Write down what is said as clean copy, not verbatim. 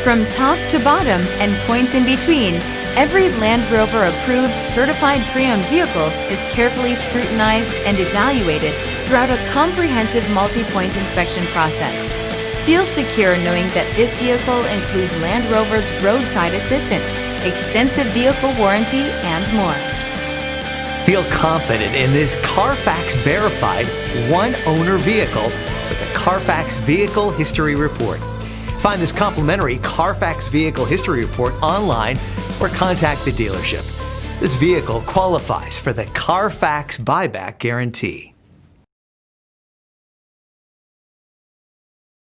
From top to bottom and points in between, every Land Rover approved certified pre-owned vehicle is carefully scrutinized and evaluated throughout a comprehensive multi-point inspection process. Feel secure knowing that this vehicle includes Land Rover's roadside assistance, extensive vehicle warranty, and more. Feel confident in this Carfax verified one-owner vehicle with the Carfax Vehicle History Report. Find this complimentary Carfax Vehicle History Report online or contact the dealership. This vehicle qualifies for the Carfax Buyback Guarantee.